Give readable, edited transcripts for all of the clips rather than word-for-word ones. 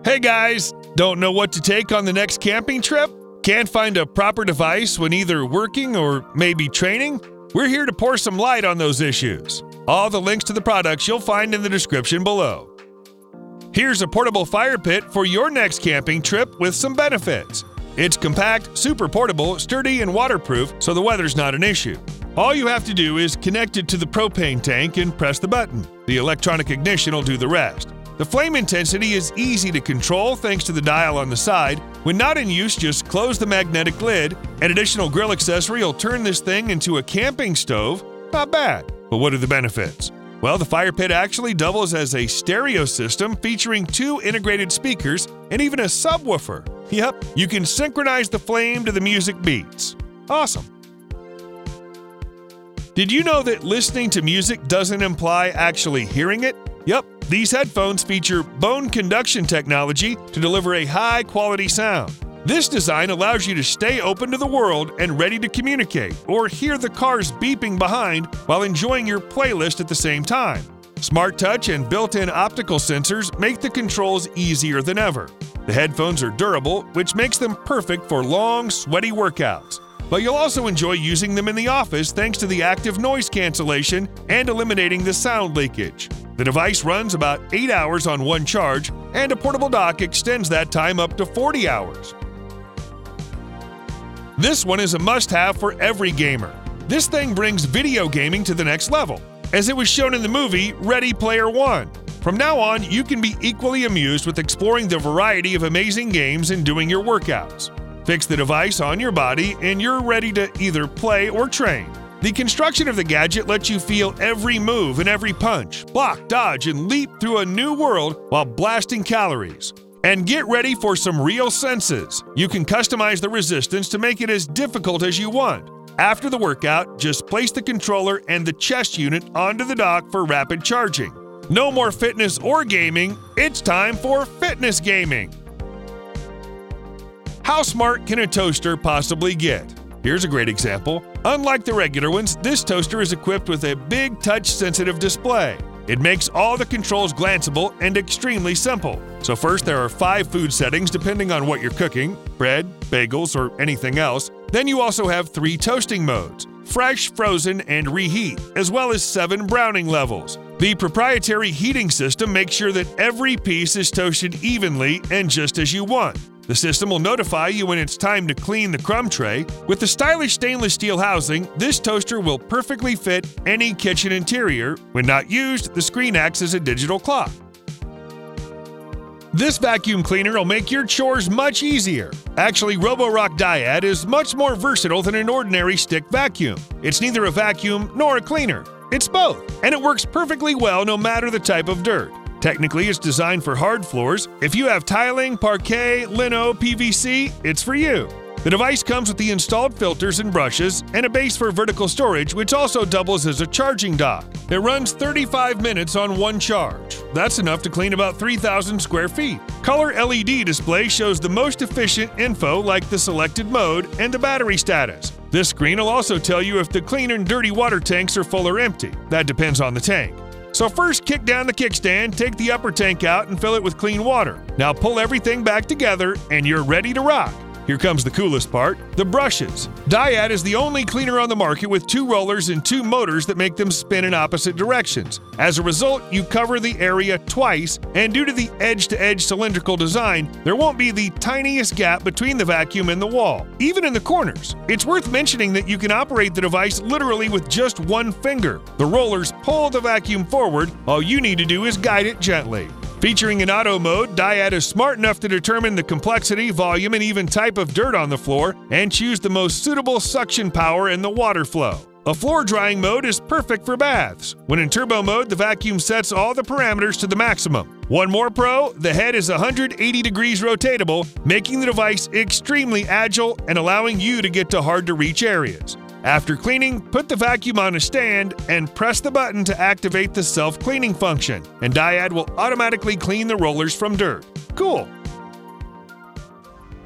Hey guys, don't know what to take on the next camping trip? Can't find a proper device when either working or maybe training? We're here to pour some light on those issues. All the links to the products you'll find in the description below. Here's a portable fire pit for your next camping trip with some benefits. It's compact, super portable, sturdy, and waterproof, so the weather's not an issue. All you have to do is connect it to the propane tank and press the button. The electronic ignition will do the rest. The flame intensity is easy to control thanks to the dial on the side. When not in use, just close the magnetic lid. An additional grill accessory will turn this thing into a camping stove. Not bad. But what are the benefits? Well, the fire pit actually doubles as a stereo system featuring 2 integrated speakers and even a subwoofer. Yep, you can synchronize the flame to the music beats. Awesome. Did you know that listening to music doesn't imply actually hearing it? Yep, these headphones feature bone conduction technology to deliver a high-quality sound. This design allows you to stay open to the world and ready to communicate or hear the cars beeping behind while enjoying your playlist at the same time. Smart touch and built-in optical sensors make the controls easier than ever. The headphones are durable, which makes them perfect for long, sweaty workouts. But you'll also enjoy using them in the office thanks to the active noise cancellation and eliminating the sound leakage. The device runs about 8 hours on one charge, and a portable dock extends that time up to 40 hours. This one is a must-have for every gamer. This thing brings video gaming to the next level, as it was shown in the movie Ready Player One. From now on, you can be equally amused with exploring the variety of amazing games and doing your workouts. Fix the device on your body, and you're ready to either play or train. The construction of the gadget lets you feel every move and every punch, block, dodge, and leap through a new world while blasting calories. And get ready for some real senses. You can customize the resistance to make it as difficult as you want. After the workout, just place the controller and the chest unit onto the dock for rapid charging. No more fitness or gaming, it's time for fitness gaming. How smart can a toaster possibly get? Here's a great example. Unlike the regular ones, this toaster is equipped with a big touch-sensitive display. It makes all the controls glanceable and extremely simple. So first, there are 5 food settings depending on what you're cooking: bread, bagels, or anything else. Then you also have 3 toasting modes: fresh, frozen, and reheat, as well as 7 browning levels. The proprietary heating system makes sure that every piece is toasted evenly and just as you want. The system will notify you when it's time to clean the crumb tray. With the stylish stainless steel housing, this toaster will perfectly fit any kitchen interior. When not used, the screen acts as a digital clock. This vacuum cleaner will make your chores much easier. Actually, Roborock Dyad is much more versatile than an ordinary stick vacuum. It's neither a vacuum nor a cleaner. It's both, and it works perfectly well no matter the type of dirt. Technically, it's designed for hard floors. If you have tiling, parquet, lino, PVC, it's for you. The device comes with the installed filters and brushes and a base for vertical storage, which also doubles as a charging dock. It runs 35 minutes on one charge. That's enough to clean about 3,000 square feet. Color LED display shows the most efficient info like the selected mode and the battery status. This screen will also tell you if the clean and dirty water tanks are full or empty. That depends on the tank. So first, kick down the kickstand, take the upper tank out, and fill it with clean water. Now pull everything back together, and you're ready to rock. Here comes the coolest part, the brushes. Dyad is the only cleaner on the market with 2 rollers and 2 motors that make them spin in opposite directions. As a result, you cover the area twice, and due to the edge-to-edge cylindrical design, there won't be the tiniest gap between the vacuum and the wall, even in the corners. It's worth mentioning that you can operate the device literally with just 1 finger. The rollers pull the vacuum forward, all you need to do is guide it gently. Featuring an auto mode, Dyad is smart enough to determine the complexity, volume, and even type of dirt on the floor and choose the most suitable suction power and the water flow. A floor drying mode is perfect for baths. When in turbo mode, the vacuum sets all the parameters to the maximum. One more pro, the head is 180 degrees rotatable, making the device extremely agile and allowing you to get to hard-to-reach areas. After cleaning, put the vacuum on a stand and press the button to activate the self-cleaning function, and Dyad will automatically clean the rollers from dirt. Cool!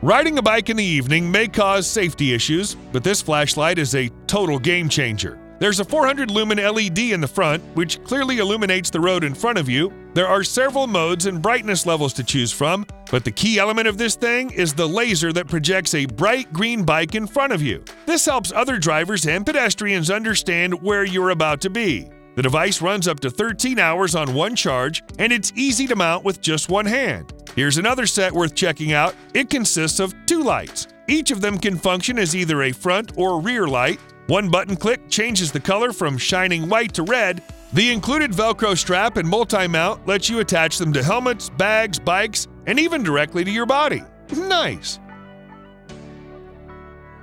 Riding a bike in the evening may cause safety issues, but this flashlight is a total game changer. There's a 400 lumen LED in the front, which clearly illuminates the road in front of you. There are several modes and brightness levels to choose from, but the key element of this thing is the laser that projects a bright green bike in front of you. This helps other drivers and pedestrians understand where you're about to be. The device runs up to 13 hours on one charge, and it's easy to mount with just one hand. Here's another set worth checking out. It consists of 2 lights. Each of them can function as either a front or rear light. One button click changes the color from shining white to red. The included Velcro strap and multi-mount lets you attach them to helmets, bags, bikes, and even directly to your body. Nice!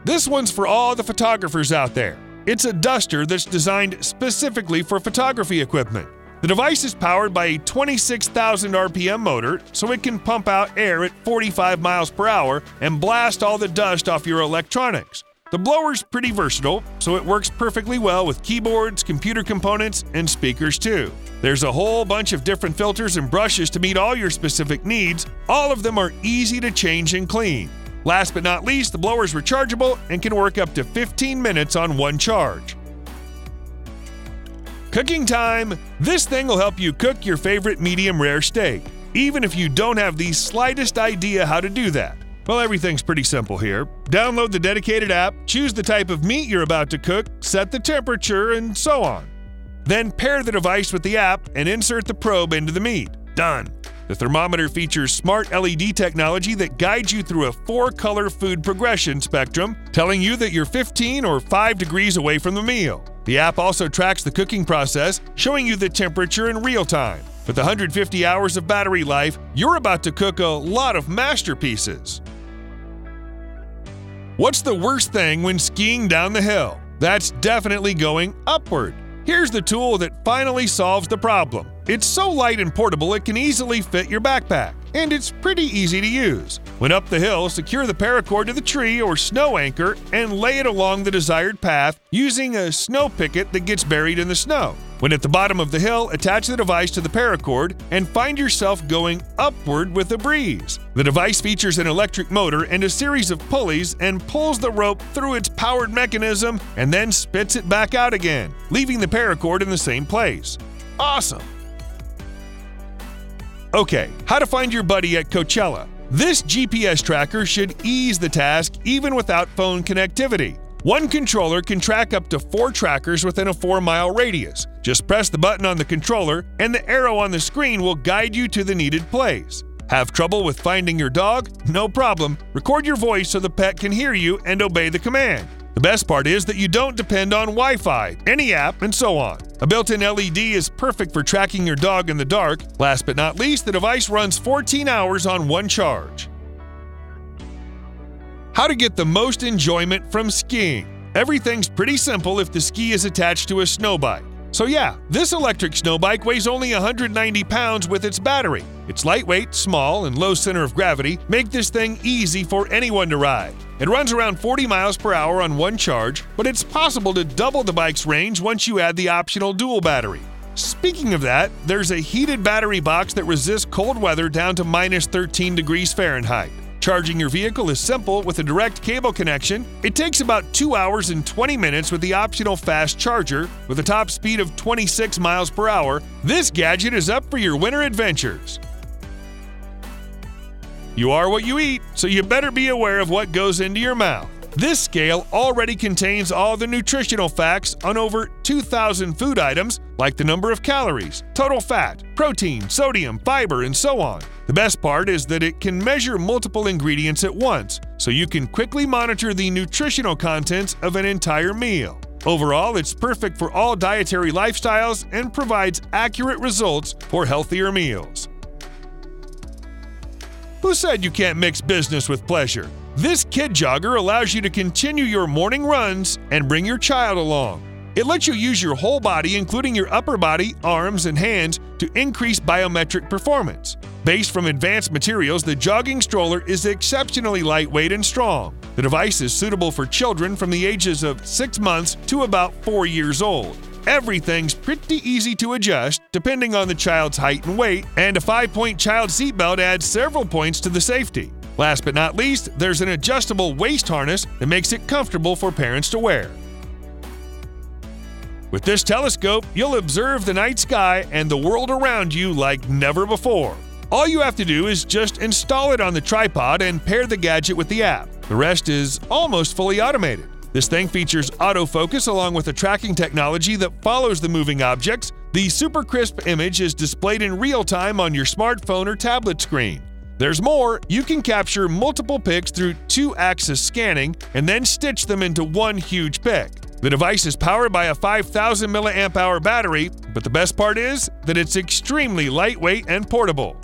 This one's for all the photographers out there. It's a duster that's designed specifically for photography equipment. The device is powered by a 26,000 RPM motor, so it can pump out air at 45 miles per hour and blast all the dust off your electronics. The blower's pretty versatile, so it works perfectly well with keyboards, computer components, and speakers too. There's a whole bunch of different filters and brushes to meet all your specific needs. All of them are easy to change and clean. Last but not least, the blower's rechargeable and can work up to 15 minutes on one charge. Cooking time! This thing will help you cook your favorite medium rare steak, even if you don't have the slightest idea how to do that. Well, everything's pretty simple here. Download the dedicated app, choose the type of meat you're about to cook, set the temperature, and so on. Then pair the device with the app and insert the probe into the meat. Done! The thermometer features smart LED technology that guides you through a 4-color food progression spectrum, telling you that you're 15 or 5 degrees away from the meal. The app also tracks the cooking process, showing you the temperature in real time. With 150 hours of battery life, you're about to cook a lot of masterpieces. What's the worst thing when skiing down the hill? That's definitely going upward. Here's the tool that finally solves the problem. It's so light and portable it can easily fit your backpack, and it's pretty easy to use. When up the hill, secure the paracord to the tree or snow anchor and lay it along the desired path using a snow picket that gets buried in the snow. When at the bottom of the hill, attach the device to the paracord and find yourself going upward with a breeze. The device features an electric motor and a series of pulleys and pulls the rope through its powered mechanism and then spits it back out again, leaving the paracord in the same place. Awesome! Okay, how to find your buddy at Coachella. This GPS tracker should ease the task even without phone connectivity. One controller can track up to 4 trackers within a 4-mile radius. Just press the button on the controller and the arrow on the screen will guide you to the needed place. Have trouble with finding your dog? No problem. Record your voice so the pet can hear you and obey the command. The best part is that you don't depend on Wi-Fi, any app, and so on. A built-in LED is perfect for tracking your dog in the dark. Last but not least, the device runs 14 hours on one charge. How to get the most enjoyment from skiing. Everything's pretty simple if the ski is attached to a snow bike. So yeah, this electric snow bike weighs only 190 pounds with its battery. It's lightweight, small, and low center of gravity make this thing easy for anyone to ride. It runs around 40 miles per hour on one charge, but it's possible to double the bike's range once you add the optional dual battery. Speaking of that, there's a heated battery box that resists cold weather down to minus 13 degrees Fahrenheit. Charging your vehicle is simple with a direct cable connection. It takes about 2 hours and 20 minutes with the optional fast charger. With a top speed of 26 miles per hour, this gadget is up for your winter adventures. You are what you eat, so you better be aware of what goes into your mouth. This scale already contains all the nutritional facts on over 2,000 food items, like the number of calories, total fat, protein, sodium, fiber, and so on. The best part is that it can measure multiple ingredients at once, so you can quickly monitor the nutritional contents of an entire meal. Overall, it's perfect for all dietary lifestyles and provides accurate results for healthier meals. Who said you can't mix business with pleasure? This kid jogger allows you to continue your morning runs and bring your child along. It lets you use your whole body, including your upper body, arms, and hands, to increase biometric performance. Based from advanced materials, the jogging stroller is exceptionally lightweight and strong. The device is suitable for children from the ages of 6 months to about 4 years old. Everything's pretty easy to adjust depending on the child's height and weight, and a 5-point child seatbelt adds several points to the safety. Last but not least, there's an adjustable waist harness that makes it comfortable for parents to wear. With this telescope, you'll observe the night sky and the world around you like never before. All you have to do is just install it on the tripod and pair the gadget with the app. The rest is almost fully automated. This thing features autofocus along with a tracking technology that follows the moving objects. The super crisp image is displayed in real time on your smartphone or tablet screen. There's more, you can capture multiple pics through 2-axis scanning and then stitch them into one huge pic. The device is powered by a 5,000 mAh battery, but the best part is that it's extremely lightweight and portable.